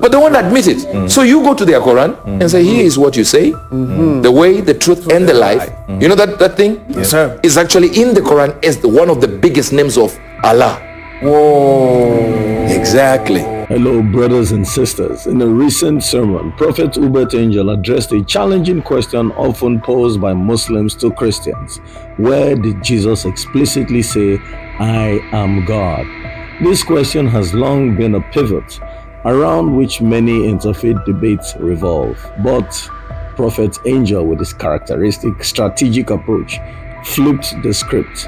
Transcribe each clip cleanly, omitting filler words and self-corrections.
but they won't admit it. So you go to their Quran and say, here is what you say, the way, the truth, and the life. You know that thing? Yes, sir. Is actually in the Quran as one of the biggest names of Allah. Whoa. Exactly. Hello, brothers and sisters. In a recent sermon, Prophet Uebert Angel addressed a challenging question often posed by Muslims to Christians. Where did Jesus explicitly say, I am God? This question has long been a pivot around which many interfaith debates revolve. But Prophet Angel, with his characteristic strategic approach, flipped the script.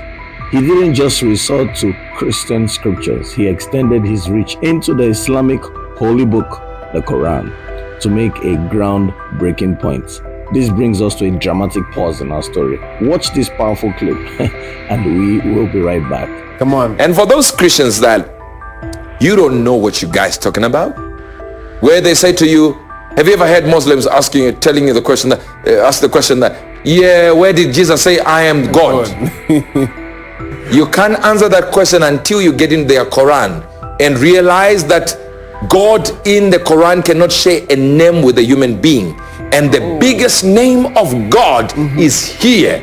He didn't just resort to Christian scriptures, he extended his reach into the Islamic holy book, the Quran, to make a groundbreaking point. This brings us to a dramatic pause in our story. Watch this powerful clip and we will be right back. Come on. And for those Christians that you don't know what you guys talking about, where they say to you, have you ever heard Muslims asking you, telling you the question that, ask the question that, yeah, where did Jesus say, I am God? You can't answer that question until you get in their Quran and realize that God in the Quran cannot share a name with a human being. And the biggest name of God is here.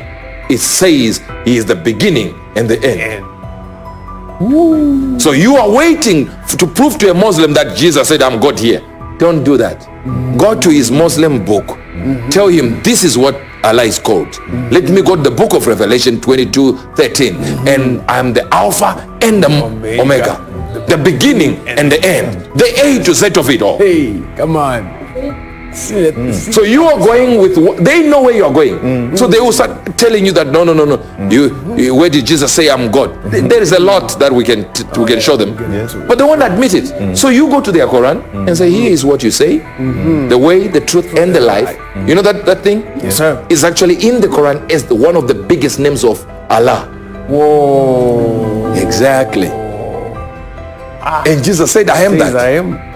It says he is the beginning and the end. So you are waiting to prove to a Muslim that Jesus said, I'm God here. Don't do that. Go to his Muslim book. Tell him this is what Allah is called. Let me go to the book of Revelation 22:13. And I'm the Alpha and the Omega. The beginning and the end. The A to Z of it all. Hey, come on. So you are going with, they know where you are going. So they will start telling you that no. You, where did Jesus say I'm God? There is a lot that we can show them, but they won't admit it. So you go to their Quran and say, here is what you say, the way, the truth, and the life. You know that thing? Yes, sir. Is actually in the Quran as one of the biggest names of Allah. Whoa. Exactly. And Jesus said, I am that. I am.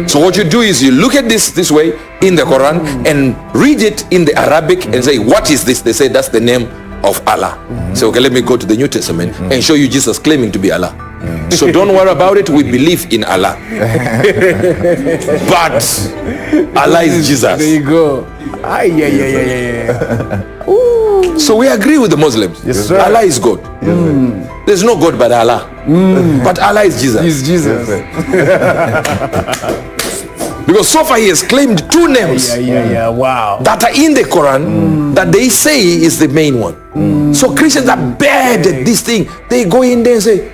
So what you do is you look at this way in the Quran and read it in the Arabic and say, what is this? They say that's the name of Allah. So okay, let me go to the New Testament and show you Jesus claiming to be Allah. So don't worry about it, we believe in Allah. But Allah is Jesus. There you go. Yeah. So we agree with the Muslims. Yes, sir. Allah is God. There's no God but Allah. But Allah is Jesus. He's Jesus. Because so far he has claimed two names Wow. that are in the Quran that they say is the main one. So Christians are bad at this thing. They go in there and say,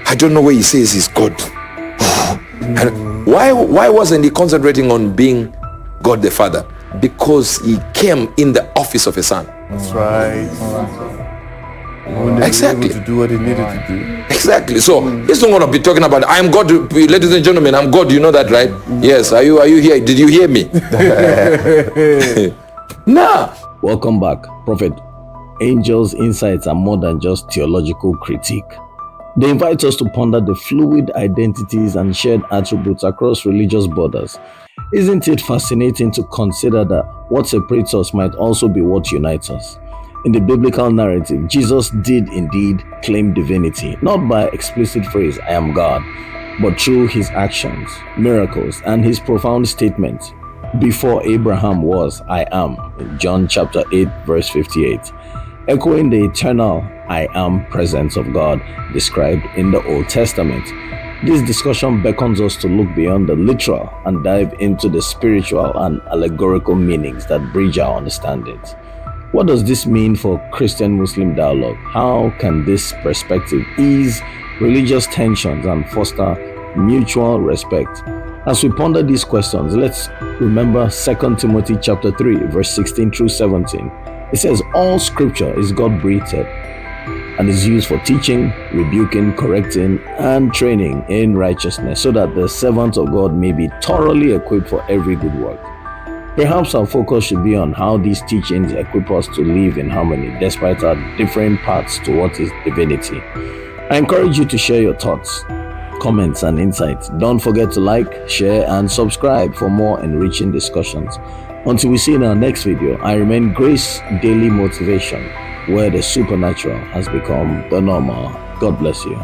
I don't know where he says he's God. And why wasn't he concentrating on being God the Father? Because he came in the office of a son. That's right. Exactly. To do what he needed to do. Exactly. So he's not going to be talking about I'm God, ladies and gentlemen. I'm God. You know that, right? Yes. Are you here? Did you hear me? Nah. Welcome back. Prophet Angel's insights are more than just theological critique. They invite us to ponder the fluid identities and shared attributes across religious borders. Isn't it fascinating to consider that what separates us might also be what unites us? In the biblical narrative, Jesus did indeed claim divinity, not by explicit phrase, I am God, but through his actions, miracles, and his profound statement, before Abraham was, I am, in John chapter 8, verse 58, echoing the eternal I am presence of God described in the Old Testament. This discussion beckons us to look beyond the literal and dive into the spiritual and allegorical meanings that bridge our understandings. What does this mean for Christian-Muslim dialogue? How can this perspective ease religious tensions and foster mutual respect? As we ponder these questions, let's remember 2 Timothy chapter 3, verse 16 through 17. It says, all scripture is God-breathed and is used for teaching, rebuking, correcting, and training in righteousness, so that the servant of God may be thoroughly equipped for every good work. Perhaps our focus should be on how these teachings equip us to live in harmony despite our different paths towards His divinity. I encourage you to share your thoughts, comments, and insights. Don't forget to like, share, and subscribe for more enriching discussions. Until we see in our next video, I remain Grace Daily Motivation, where the supernatural has become the normal. God bless you.